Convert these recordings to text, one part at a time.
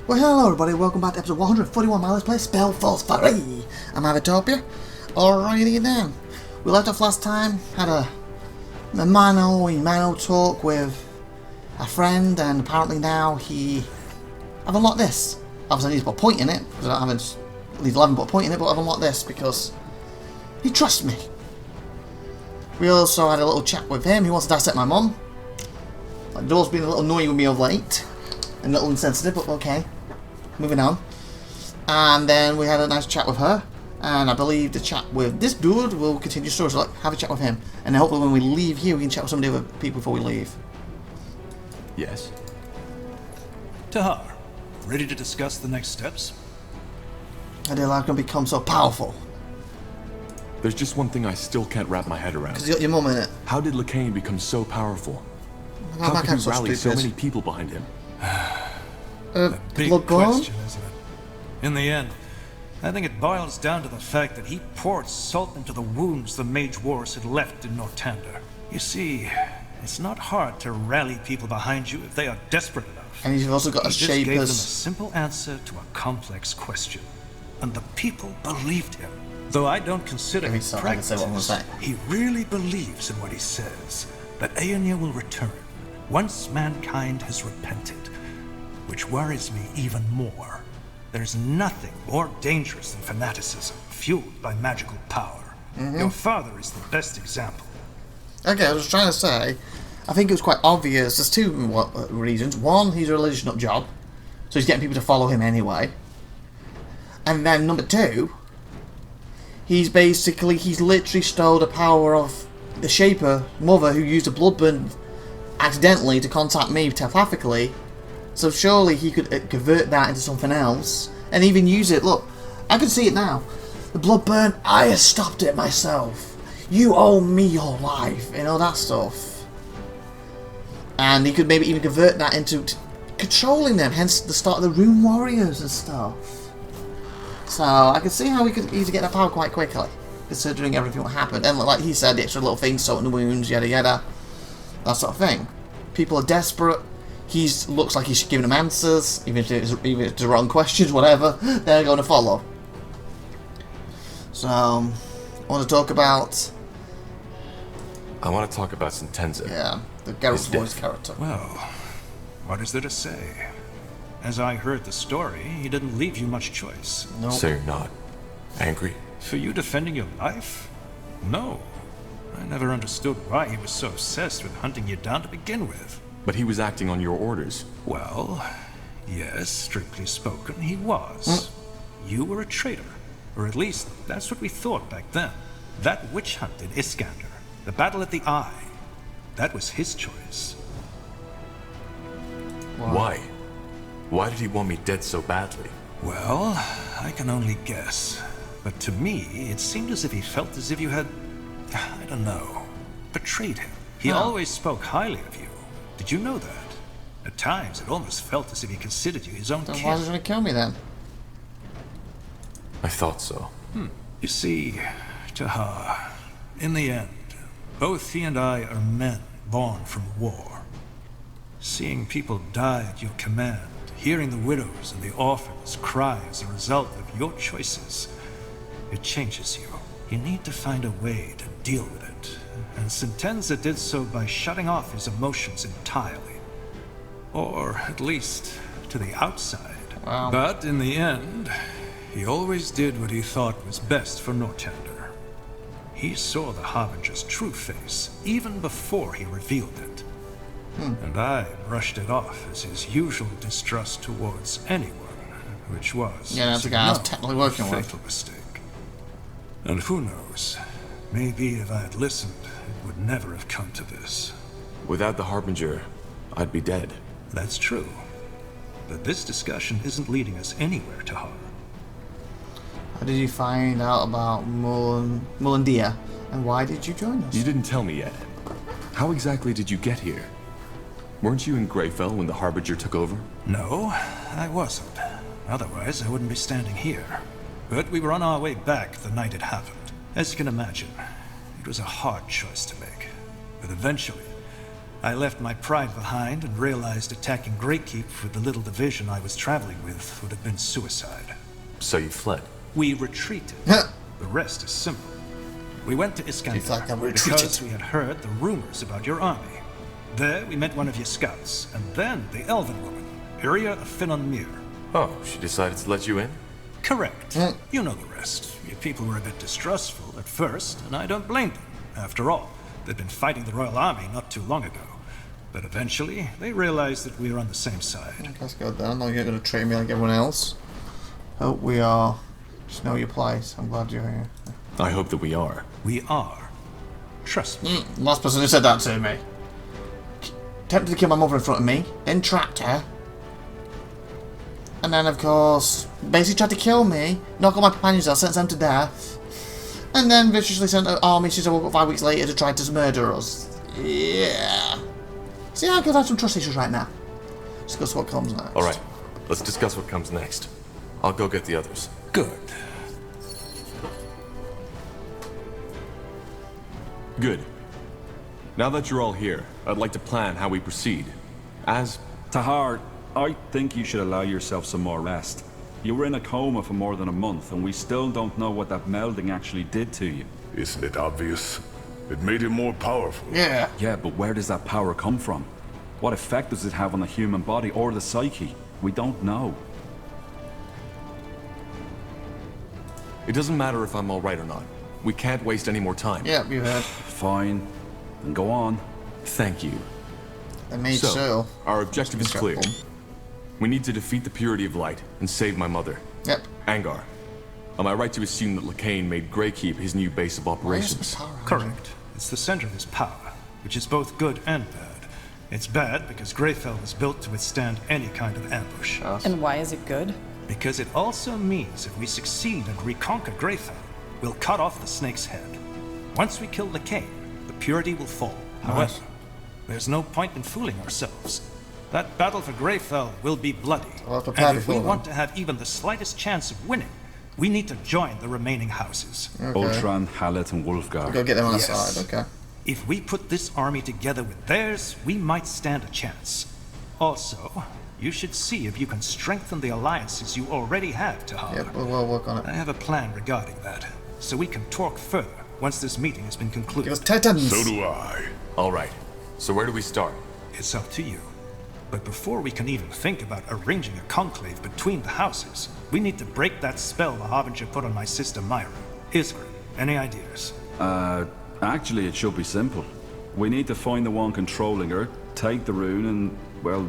Well, hello everybody, welcome back to episode 141 of my Let's Play Spellforce 3. I'm IVATOPia. Alrighty then. We left off last time, had a mano talk with a friend, and apparently now I've unlocked this. Obviously I need to put a point in it, because I haven't at least 11 put a point in it, but I've unlocked this because he trusts me. We also had a little chat with him. He wants to dissect my mum. Like, Door's been a little annoying with me of late. A little insensitive, but okay. Moving on. And then we had a nice chat with her. And I believe the chat with this dude will continue the story. So like, have a chat with him. And then hopefully when we leave here, we can chat with some of the other people before we leave. Yes? Tahar, ready to discuss the next steps? How did I become so powerful? There's just one thing I still can't wrap my head around. Because you got your mum in it. How did Lacane become so powerful? How could he rally so many people behind him? A big question, isn't it? In the end, I think it boils down to the fact that he poured salt into the wounds the Mage Wars had left in Northander. You see, it's not hard to rally people behind you if they are desperate enough. And you've also got a He just gave them a Shaper's... simple answer to a complex question. And the people believed him. Though I don't consider him pragmatist, he really believes in what he says. That Aeonia will return once mankind has repented. Which worries me even more. There's nothing more dangerous than fanaticism, fueled by magical power. Your father is the best example. Okay, I was trying to say, I think it was quite obvious. There's two reasons. One, he's a religious nut job, so he's getting people to follow him anyway. And then number two, he's literally stole the power of the Shaper mother, who used a bloodburn accidentally to contact me telepathically. So surely he could convert that into something else and even use it. Look, I can see it now. The bloodburn, I have stopped it myself. You owe me your life, and all that stuff. And he could maybe even convert that into controlling them, hence the start of the Rune Warriors and stuff. So I can see how we could easily get that power quite quickly, considering everything what happened. And like he said, the extra little things, salt in the wounds, yada yada, that sort of thing. People are desperate. He looks like he's giving them answers, even if it's the wrong questions, whatever, they're going to follow. So, I want to talk about... Sentenza. Yeah, the Garrett voice character. Well, what is there to say? As I heard the story, he didn't leave you much choice. Nope. So you're not angry? For you defending your life? No. I never understood why he was so obsessed with hunting you down to begin with. But he was acting on your orders. Well, yes, strictly spoken, he was. You were a traitor. Or at least, that's what we thought back then. That witch hunt in Iskander, the battle at the Eye, that was his choice. Why? Why did he want me dead so badly? Well, I can only guess. But to me, it seemed as if he felt as if you had, I don't know, betrayed him. He always spoke highly of you. Did you know that? At times, it almost felt as if he considered you his own Then kin. why is he going to kill me then? I thought so. You see, Tahar, in the end, both he and I are men born from war. Seeing people die at your command, hearing the widows and the orphans cry as a result of your choices, it changes you. You need to find a way to deal with it. And Sentenza did so by shutting off his emotions entirely. Or, at least, to the outside. Wow. But in the end, he always did what he thought was best for Northander. He saw the Harbinger's true face, even before he revealed it. And I brushed it off as his usual distrust towards anyone, which was, that's the guy I was technically working a with. fatal mistake. And who knows, maybe if I had listened, it would never have come to this. Without the Harbinger, I'd be dead. That's true. But this discussion isn't leading us anywhere, Tahar. How did you find out about Mullandia? And why did you join us? You didn't tell me yet. How exactly did you get here? Weren't you in Greyfell when the Harbinger took over? No, I wasn't. Otherwise, I wouldn't be standing here. But we were on our way back the night it happened. As you can imagine, it was a hard choice to make. But eventually, I left my pride behind and realized attacking Greykeep with the little division I was traveling with would have been suicide. So you fled? We retreated. The rest is simple. We went to Iskandar because we had heard the rumors about your army. There we met one of your scouts, and then the elven woman, Iria of Finnonmere. Oh, she decided to let you in? Correct. You know the rest. Your people were a bit distrustful at first, and I don't blame them. After all, they'd been fighting the Royal Army not too long ago. But eventually, they realized that we were on the same side. Let's go down. No, you're going to treat me like everyone else. Hope we are. Just know your place. I'm glad you're here. I hope that we are. We are. Trust me. Last person who said that to me. Attempted to kill my mother in front of me, then trapped her. And then, of course, basically tried to kill me, knock all my companions out, sent them to death. And then viciously sent an army since I woke up 5 weeks later to try to murder us. Yeah. See, I could have some trust issues right now. Discuss what comes next. Alright, let's discuss what comes next. I'll go get the others. Good. Good. Now that you're all here, I'd like to plan how we proceed. As... Tahar, I think you should allow yourself some more rest. You were in a coma for more than a month, and we still don't know what that melding actually did to you. Isn't it obvious? It made him more powerful. Yeah. Yeah, but where does that power come from? What effect does it have on the human body or the psyche? We don't know. It doesn't matter if I'm alright or not. We can't waste any more time. Yeah, you heard. Fine. Then go on. Thank you. I made So, our objective is clear. Careful. We need to defeat the Purity of Light and save my mother. Yep. Angar. Am I right to assume that Lacane made Greykeep his new base of operations? Correct. It's the center of his power, which is both good and bad. It's bad because Greyfell was built to withstand any kind of ambush. And why is it good? Because it also means if we succeed and reconquer Greyfell, we'll cut off the snake's head. Once we kill Lacane, the Purity will fall. However, there's no point in fooling ourselves. That battle for Greyfell will be bloody. And if we want to have even the slightest chance of winning, we need to join the remaining houses. Okay. Ultran, Hallet, and Wolfgar. Go get them on Yes. the side, okay. If we put this army together with theirs, we might stand a chance. Also, you should see if you can strengthen the alliances you already have, Tahar. Yep, we'll work on it. I have a plan regarding that, so we can talk further once this meeting has been concluded. Give us Titans! So do I. Alright, so where do we start? It's up to you. But before we can even think about arranging a conclave between the houses, we need to break that spell the Harbinger put on my sister Myra. Isgrim, any ideas? Actually, it should be simple. We need to find the one controlling her, take the rune, and, well,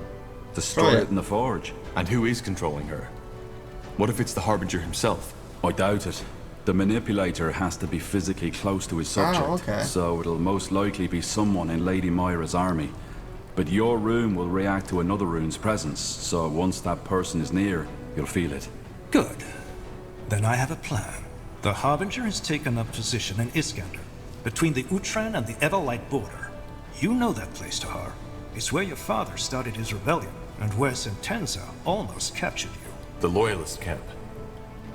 destroy it in the forge. And who is controlling her? What if it's the Harbinger himself? I doubt it. The manipulator has to be physically close to his subject, okay. so it'll most likely be someone in Lady Myra's army. But your rune will react to another rune's presence, so once that person is near, you'll feel it. Good. Then I have a plan. The Harbinger has taken up position in Iskandar, between the Utran and the Everlight border. You know that place, Tahar. It's where your father started his rebellion, and where Sentenza almost captured you. The Loyalist camp.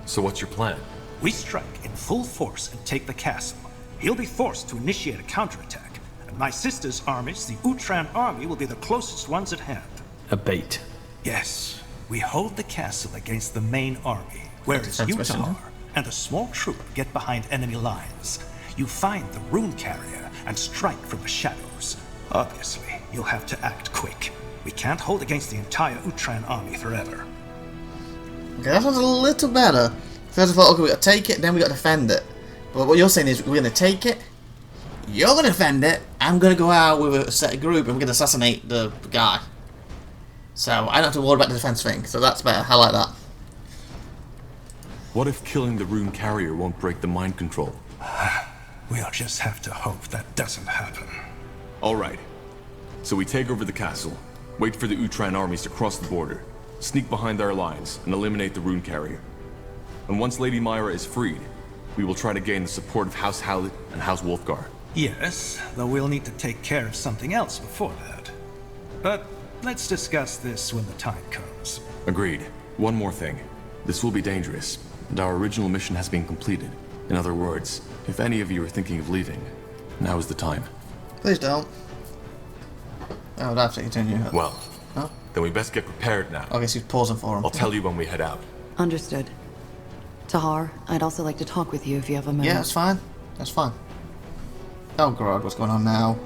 So what's your plan? We strike in full force and take the castle. He'll be forced to initiate a counterattack, and my sister's armies, the Utran army, will be the closest ones at hand. A bait. Yes, we hold the castle against the main army, whereas you, Tahar, and a small troop get behind enemy lines. You find the rune carrier and strike from the shadows. Obviously, you'll have to act quick. We can't hold against the entire Utran army forever. Okay, that sounds a little better. First of all, okay, we got to take it, then we got to defend it. But what you're saying is we're going to take it, you're going to defend it, I'm going to go out with a set group and we're going to assassinate the guy. So I don't have to worry about the defense thing, so that's better. I like that. What if killing the rune carrier won't break the mind control? We'll just have to hope that doesn't happen. Alright. So we take over the castle, wait for the Utran armies to cross the border, sneak behind their lines, and eliminate the rune carrier. And once Lady Myra is freed, we will try to gain the support of House Hallett and House Wolfgar. Yes, though we'll need to take care of something else before that. But let's discuss this when the time comes. Agreed. One more thing. This will be dangerous, and our original mission has been completed. In other words, if any of you are thinking of leaving, now is the time. Please don't. I would have to continue. Well, Oh, then we best get prepared now. I guess he's pausing for him. I'll tell you when we head out. Understood. Tahar, I'd also like to talk with you if you have a moment. Yeah, that's fine. That's fine. Oh god, what's going on now?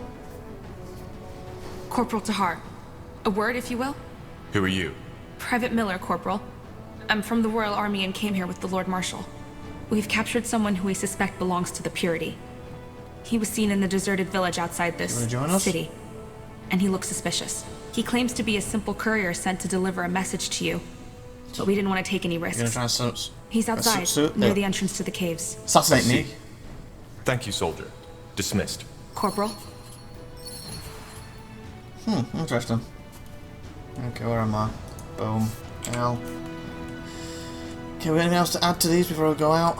Corporal Tahar. A word, if you will? Who are you? Private Miller, Corporal. I'm from the Royal Army and came here with the Lord Marshal. We've captured someone who we suspect belongs to the Purity. He was seen in the deserted village outside this wanna join us? city, and he looks suspicious. He claims to be a simple courier sent to deliver a message to you, but we didn't want to take any You're gonna risks. try and He's outside, near the entrance to the caves. assassinate me? Thank you, soldier. Dismissed. Corporal? Interesting. Okay, where am I? Boom. L. Okay, we anything else to add to these before I go out?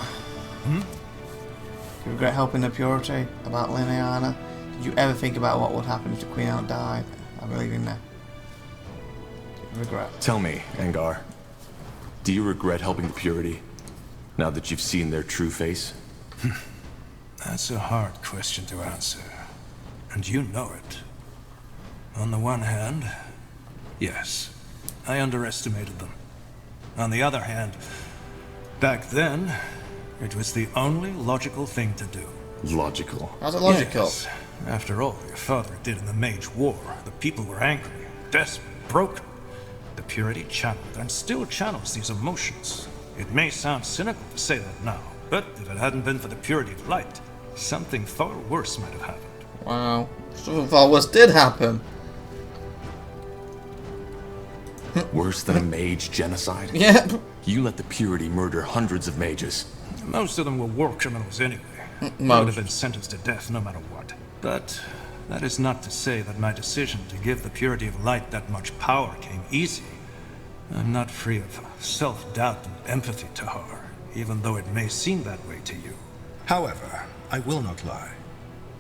Do you regret helping the Purity? About Liliana? Did you ever think about what would happen if the Queen Aunt died? I believe in that. Regret. Tell me, Angar. Do you regret helping the Purity? Now that you've seen their true face? That's a hard question to answer. And you know it. On the one hand, yes, I underestimated them. On the other hand, back then, it was the only logical thing to do. Logical. How's it logical? Yes. After all your father did in the Mage War, the people were angry, desperate, broken. The Purity channeled and still channels these emotions. It may sound cynical to say that now, but if it hadn't been for the Purity of Light, something far worse might have happened. Wow. Something far worse did happen. Worse than a mage genocide? Yeah. You let the Purity murder hundreds of mages. Most of them were war criminals anyway. They would have been sentenced to death no matter what. But that is not to say that my decision to give the Purity of Light that much power came easy. I'm not free of self-doubt and empathy, Tahar, even though it may seem that way to you. However, I will not lie.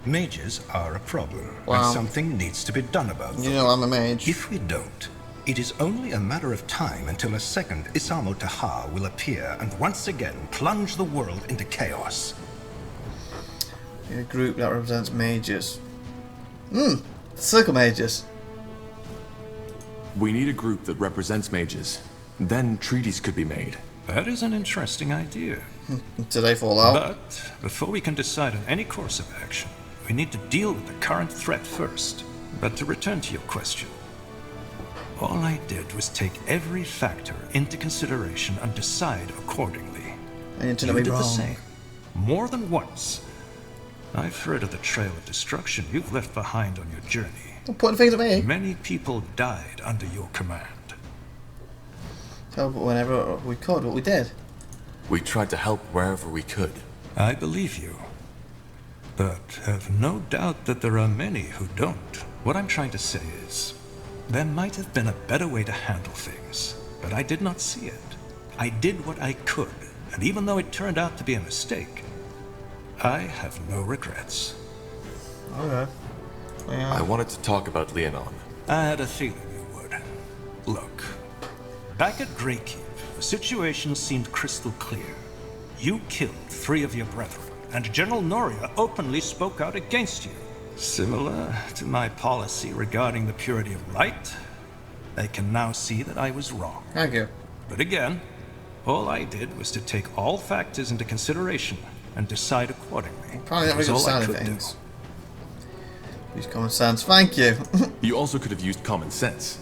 Mages are a problem, Wow. and something needs to be done about them. You know I'm a mage. If we don't, it is only a matter of time until a second Isamo Tahar will appear and once again plunge the world into chaos. A group that represents mages. Circle mages. We need a group that represents mages. Then treaties could be made. That is an interesting idea. Until they fall out. But before we can decide on any course of action, we need to deal with the current threat first. But to return to your question, all I did was take every factor into consideration and decide accordingly. I need to You know did me the wrong. same. More than once. I've heard of the trail of destruction you've left behind on your journey. Don't point things at me. Many people died under your command. Tell but whenever we could, what we did. We tried to help wherever we could. I believe you. But have no doubt that there are many who don't. What I'm trying to say is, there might have been a better way to handle things, but I did not see it. I did what I could, and even though it turned out to be a mistake, I have no regrets. Okay. Yeah. I wanted to talk about Leonon. I had a feeling you would. Look, back at Greykeep, the situation seemed crystal clear. You killed 3 of your brethren, and General Noria openly spoke out against you. Similar to my policy regarding the Purity of Light, they can now see that I was wrong. Thank you. But again, all I did was to take all factors into consideration and decide accordingly. Probably not That was really good all I side of could do. things. Use common sense. Thank you. You also could have used common sense.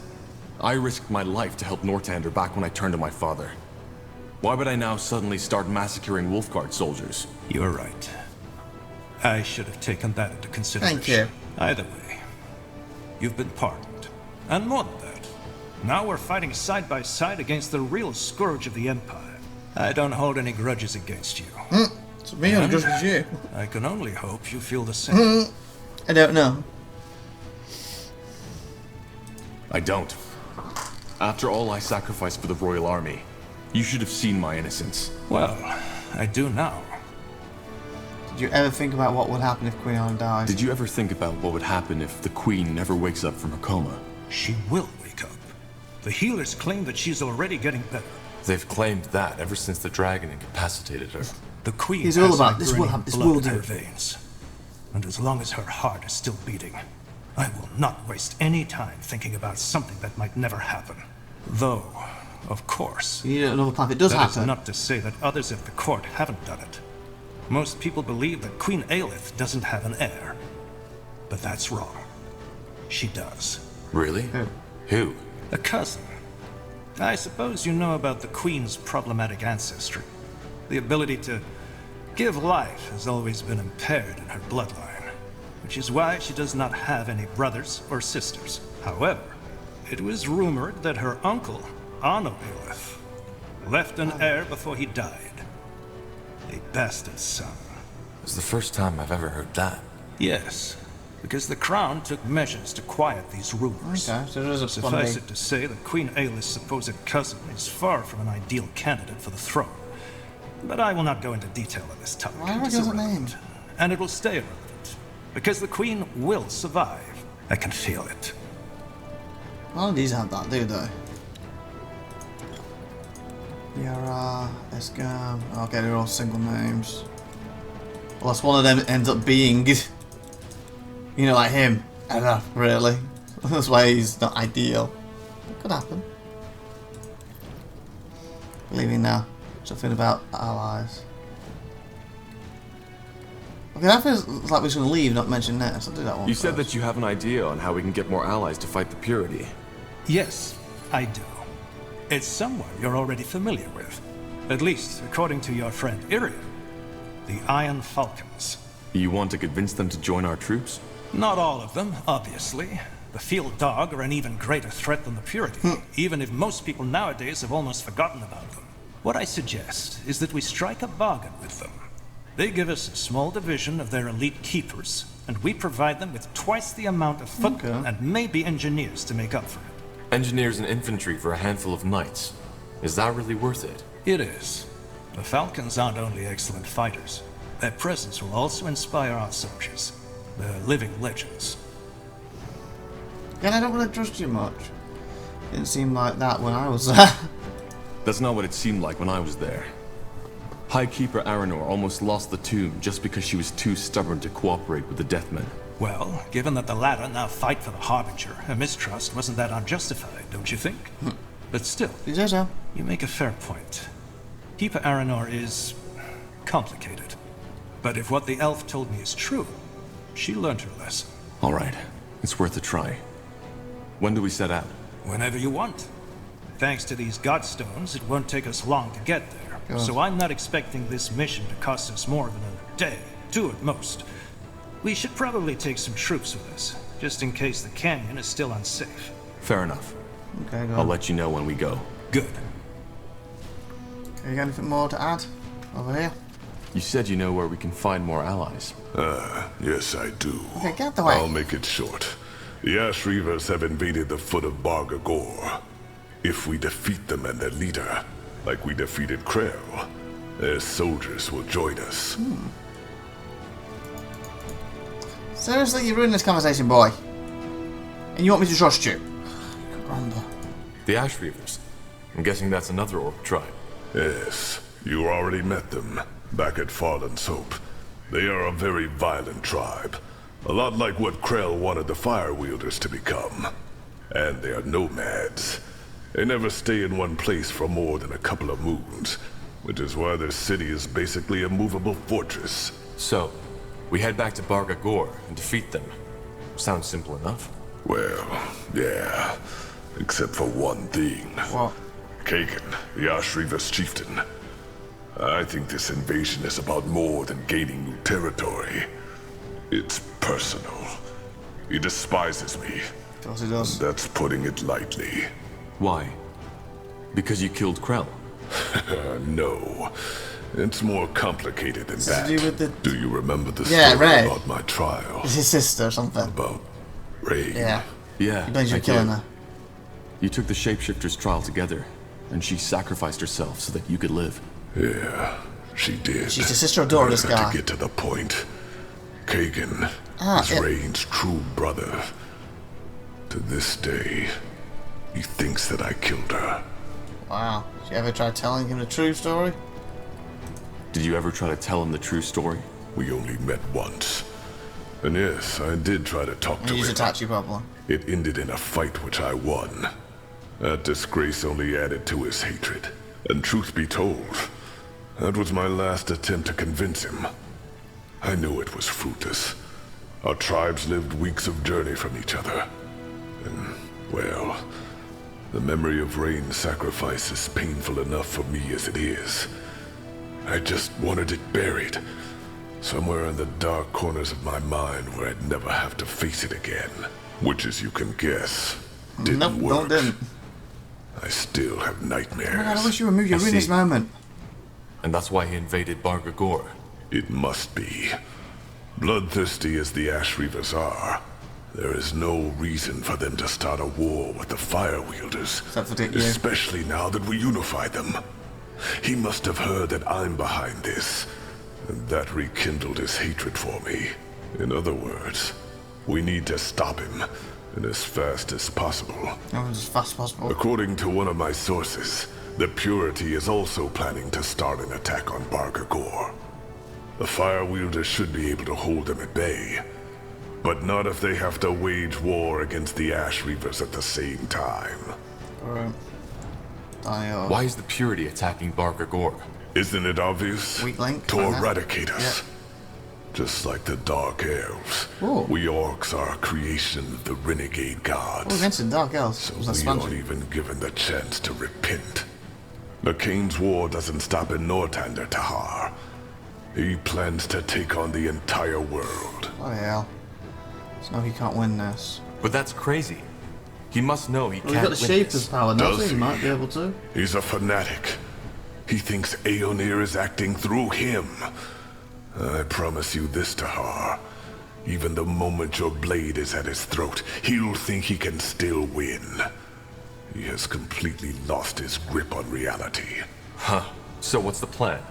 I risked my life to help Northander back when I turned to my father. Why would I now suddenly start massacring Wolfguard soldiers? You're right. I should have taken that into consideration. Thank you. Either way, you've been pardoned. And more than that, now we're fighting side by side against the real scourge of the Empire. I don't hold any grudges against you. It's me on just as you. I can only hope you feel the same. I don't know. I don't. After all I sacrificed for the Royal Army, you should have seen my innocence. Well, I do now. Did you ever think about what would happen if Queen Anne died? Did you ever think about what would happen if the Queen never wakes up from her coma? She will wake up. The healers claim that she's already getting better. They've claimed that ever since the dragon incapacitated her. The Queen He's all has about a this will burning happen, this blood will in do her it. veins. And as long as her heart is still beating, I will not waste any time thinking about something that might never happen. Though, of course, You need another plan if it does that is happen. not to say that others at the court haven't done it. Most people believe that Queen Aelith doesn't have an heir. But that's wrong. She does. Really? Who? Who? A cousin. I suppose you know about the Queen's problematic ancestry. The ability to give life has always been impaired in her bloodline, which is why she does not have any brothers or sisters. However, it was rumored that her uncle, Anno Aelith, left an heir before he died. A bastard son. It's the first time I've ever heard that. Yes, because the crown took measures to quiet these rumors. Okay, so there is a Suffice it to say that Queen Aelith's supposed cousin is far from an ideal candidate for the throne. But I will not go into detail on this topic. Why It's was it irrelevant. named? And it will stay irrelevant. Because the Queen will survive. I can feel it. None of these have that, do they? Yara, Escam. Okay, they're all single names. Unless one of them ends up being, you know, like him. I don't know, really. That's why he's not ideal. It could happen. Leaving now. Something about allies. Okay, that feels like we're just going to leave, not mention this. I'll do that one You said first. that you have an idea on how we can get more allies to fight the Purity. Yes, I do. It's someone you're already familiar with. At least, according to your friend Iria. The Iron Falcons. You want to convince them to join our troops? Not all of them, obviously. The Field Dog are an even greater threat than the Purity, even if most people nowadays have almost forgotten about them. What I suggest is that we strike a bargain with them. They give us a small division of their elite keepers, and we provide them with twice the amount of footmen and maybe engineers to make up for it. Engineers and infantry for a handful of knights. Is that really worth it? It is. The Falcons aren't only excellent fighters. Their presence will also inspire our soldiers. They're living legends. Yeah, I don't really trust you much. Didn't seem like that when I was there. That's not what it seemed like when I was there. High Keeper Aranor almost lost the tomb just because she was too stubborn to cooperate with the Deathmen. Well, given that the latter now fight for the Harbinger, her mistrust wasn't that unjustified, don't you think? But still, You say so. you make a fair point. Keeper Aranor is complicated. But if what the elf told me is true, she learned her lesson. All right, it's worth a try. When do we set out? Whenever you want. Thanks to these Godstones, it won't take us long to get there. So I'm not expecting this mission to cost us more than a day, 2 at most. We should probably take some troops with us, just in case the canyon is still unsafe. Fair enough. Okay, go I'll on. let you know when we go. Good. You got anything more to add? Over here? You said you know where we can find more allies. Yes, I do. Okay, get out the way. I'll make it short. The Ash Reavers have invaded the foot of Barga Gor. If we defeat them and their leader, like we defeated Krell, their soldiers will join us. Seriously, you ruined this conversation, boy. And you want me to trust you? Granda. The Ash Reavers. I'm guessing that's another orc tribe. Yes, you already met them, back at Farland's Hope. They are a very violent tribe. A lot like what Krell wanted the Fire Wielders to become. And they are nomads. They never stay in one place for more than a couple of moons, which is why their city is basically a movable fortress. So, we head back to Barga Gor and defeat them. Sounds simple enough. Well, yeah, except for one thing. What? Kagan, the Ash Reavers chieftain. I think this invasion is about more than gaining new territory. It's personal. He despises me. Of course he does. That's putting it lightly. Why? Because you killed Krell. No. It's more complicated than Is that. it to do with the... Do you remember the Yeah, story Ray. about my trial? It's his sister or something. About Ray? Yeah. Yeah, He blames you I for killing do. her. You took the Shapeshifter's trial together, and she sacrificed herself so that you could live. Yeah, she did. She's the sister or daughter of this But guy. To get to the point, Kagan is yeah. Rain's true brother. To this day, he thinks that I killed her. Wow. Did you ever try telling him the true story? Did you ever try to tell him the true story? We only met once. And yes, I did try to talk to He's him. attacked you probably. It ended in a fight which I won. That disgrace only added to his hatred. And truth be told, that was my last attempt to convince him. I knew it was fruitless. Our tribes lived weeks of journey from each other. And, well, the memory of Rain's sacrifice is painful enough for me as it is. I just wanted it buried. Somewhere in the dark corners of my mind where I'd never have to face it again. Which, as you can guess, didn't work. Didn't. I still have nightmares. Oh my God, I wish you removed your I in this see. moment. And that's why he invaded Barga Gore. It must be. Bloodthirsty as the Ash Reavers are, there is no reason for them to start a war with the Fire Wielders. Except for Dick, yeah. Especially now that we unified them. He must have heard that I'm behind this, and that rekindled his hatred for me. In other words, we need to stop him, and as fast as possible. As fast as possible. According to one of my sources, the Purity is also planning to start an attack on Barga Gore. The Fire Wielders should be able to hold them at bay, but not if they have to wage war against the Ash Reavers at the same time. Alright. Why is the Purity attacking Barga Gore? Isn't it obvious? Weak link, To I know. eradicate us. Yeah. Just like the Dark Elves. Ooh. We Orcs are a creation of the Renegade Gods. Oh, against the Dark Elves. So Was that we Spanish? aren't even given the chance to repent. The Kane's war doesn't stop in Northander, Tahar. He plans to take on the entire world. Bloody hell. So no, he can't win this. But that's crazy. He must know he Well, can't he's got the win Shaper's this. power, no? Does So he he? might be able to. He's a fanatic. He thinks Aeonir is acting through him. I promise you this, Tahar. Even the moment your blade is at his throat, he'll think he can still win. He has completely lost his grip on reality. Huh. So what's the plan?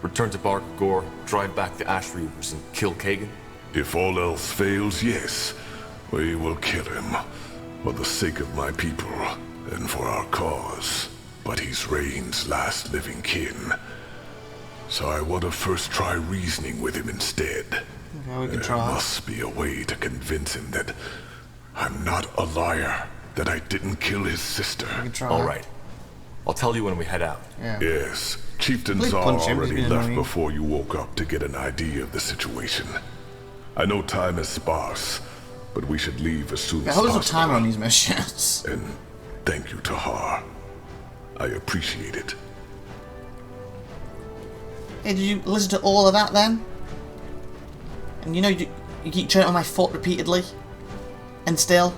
Return to Barga Gore, drive back the Ash Reavers, and kill Kagan? If all else fails, yes, we will kill him. For the sake of my people, and for our cause. But he's Rain's last living kin. So I want to first try reasoning with him instead. Okay, we can There try. must be a way to convince him that I'm not a liar, that I didn't kill his sister. We can try. All right. I'll tell you when we head out. Yeah. Yes, Chieftain Please Czar punch him, he's already been left annoying. before you woke up to get an idea of the situation. I know time is sparse, but we should leave as soon Yeah, as hold possible. us a timer on these missions. And thank you, Tahar. I appreciate it. Hey, did you listen to all of that then? And you know you keep turning on my foot repeatedly, and still,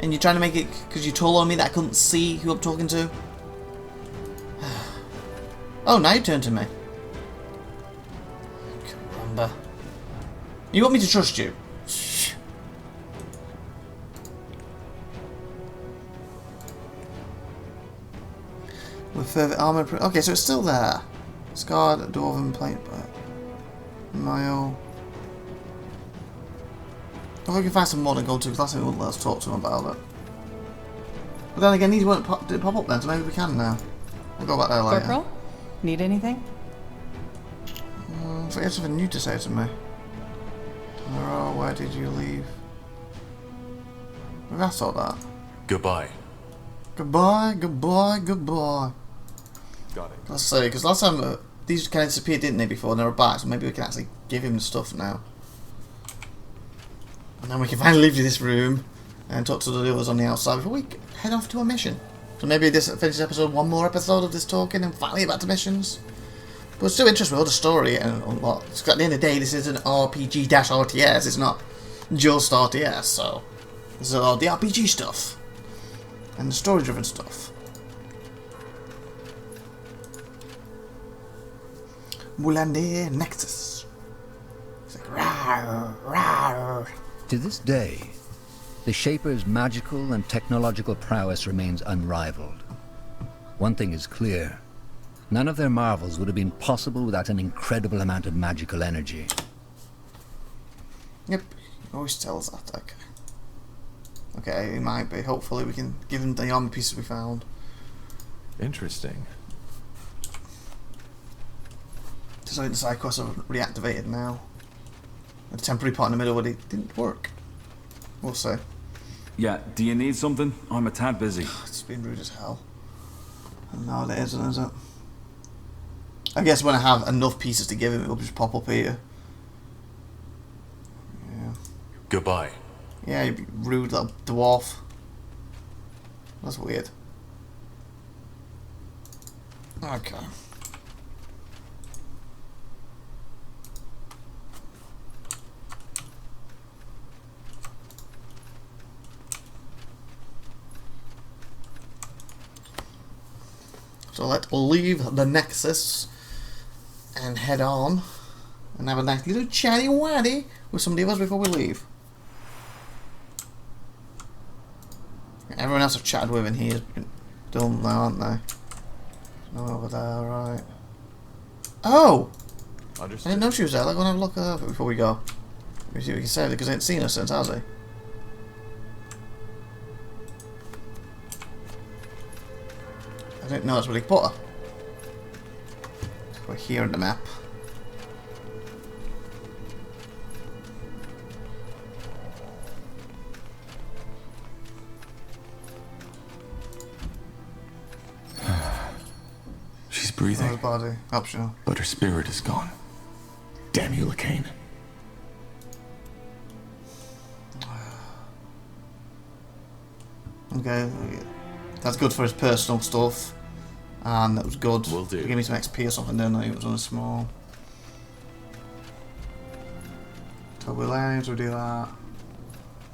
and you're trying to make it because you told on me that I couldn't see who I'm talking to. Oh, now you turn to me. Caramba. You want me to trust you? With further armor. Okay, so it's still there. Scarred, dwarven plate, but Mayo. If I can find some more to go to, because last time we wouldn't let us talk to him about it. But then again, these didn't pop up then, so maybe we can now. We'll go back there later. Corporal? Need anything? So he had something new to say to me. Tomorrow, where did you leave? Maybe I saw that. Goodbye. Goodbye, goodbye, goodbye. Got it. Let's see, because last time these kind of disappeared, didn't they, before, and they were back, so maybe we can actually give him stuff now. And then we can finally leave this room and talk to the others on the outside before we head off to a mission. So maybe this finishes episode, one more episode of this talking and finally back to missions. But it's still interesting with all the story and what. At the end of the day, this is an RPG-RTS, it's not just RTS, so this is all the RPG stuff and the story-driven stuff. Mulande Nexus. It's like, rawr, rawr. To this day, the Shaper's magical and technological prowess remains unrivaled. One thing is clear. None of their marvels would have been possible without an incredible amount of magical energy. Yep, he always tells that, okay. Okay, it might be. Hopefully we can give him the armor pieces we found. Interesting. So the side quests are reactivated now. a temporary part in the middle, but it didn't work. We'll see. Yeah, do you need something? I'm a tad busy. It's been rude as hell. No, it isn't, is it? I guess when I have enough pieces to give him, it'll just pop up here. Yeah. Goodbye. Yeah, you rude little dwarf. That's weird. Okay. So let's leave the Nexus and head on and have a nice little chatty waddy with somebody else before we leave. Everyone else I've chatted with in here has been done now, aren't they? No over there, right. Oh! Understood. I didn't know she was there. Let's go and have a look at her before we go. Let me see what we can say, because I ain't seen her since, has he? I didn't know that's where he put her. We're here on the map. She's breathing. Her body, optional. But her spirit is gone. Damn you, Lacane. Okay, that's good for his personal stuff, and that was good. Will do. Give me some XP or something, didn't it? It was on a small. Toby Lane, so we do that.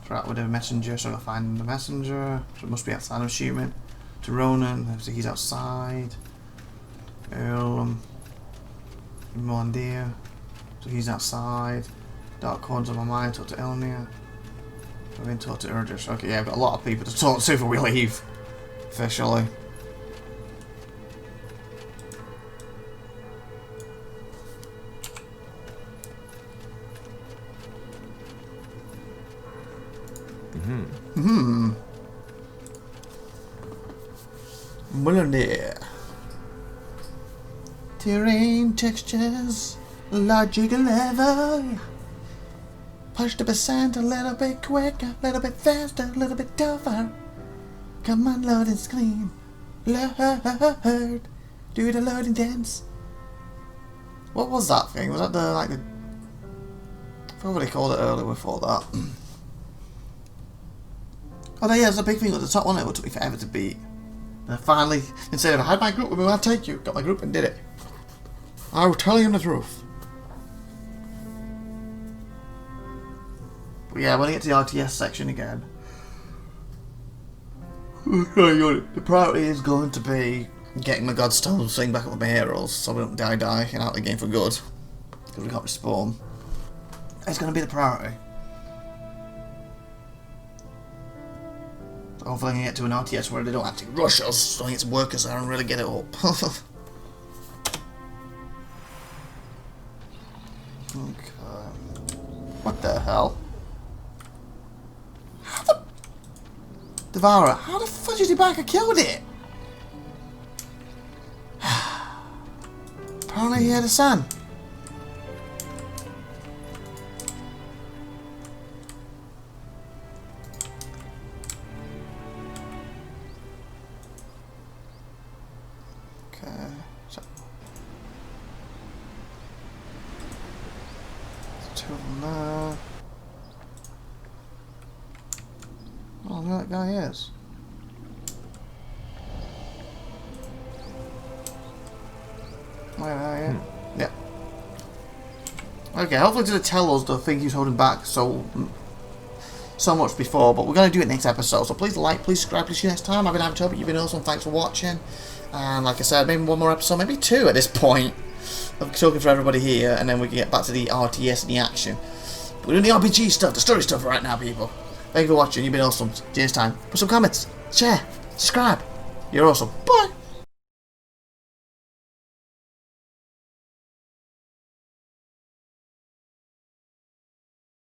Right, we'll do a messenger, so I'll find the messenger. So it must be outside, I'm assuming. To Ronan, obviously he's outside. Earl, Mondia, so he's outside. Dark Corners of my mind, talk to Elmir. I've been talked to Urgis. Okay, yeah, I've got a lot of people to talk to before we leave. Officially. Millionaire. Terrain textures, logic level. Push the percent a little bit quicker, a little bit faster, a little bit tougher. Come on, load and scream. Load. Do the loading dance. What was that thing? Was that the, like, the... I forgot what they called it earlier before that. Oh, yeah, there's a big thing at the top one. It took me forever to beat. And I finally, instead of I had my group with me, I'll take you. Got my group and did it. I will tell you the truth. But yeah, when I get to the RTS section again, the priority is going to be getting my Godstone thing back up with my heroes so we don't die and out of the game for good. Because we can't respawn. It's going to be the priority. So hopefully I can get to an RTS where they don't have to rush us, so I can get some workers there and really get it up. Okay. What the hell? How the... Devourer, how the fudge is he back? I killed it! Apparently he had a son. Okay. So... two of them there. Oh, who that guy is. Where are you? Yeah. Okay, hopefully to tell us the thing he's holding back so much before, but we're going to do it next episode, so please like, please subscribe, please see you next time. I've been IVATOPIA, you've been awesome, thanks for watching, and like I said, maybe one more episode, maybe two at this point, of talking for everybody here, and then we can get back to the RTS and the action. We're doing the RPG stuff, the story stuff right now, people. Thank you for watching, you've been awesome. See you next time. Put some comments, share, subscribe. You're awesome. Bye!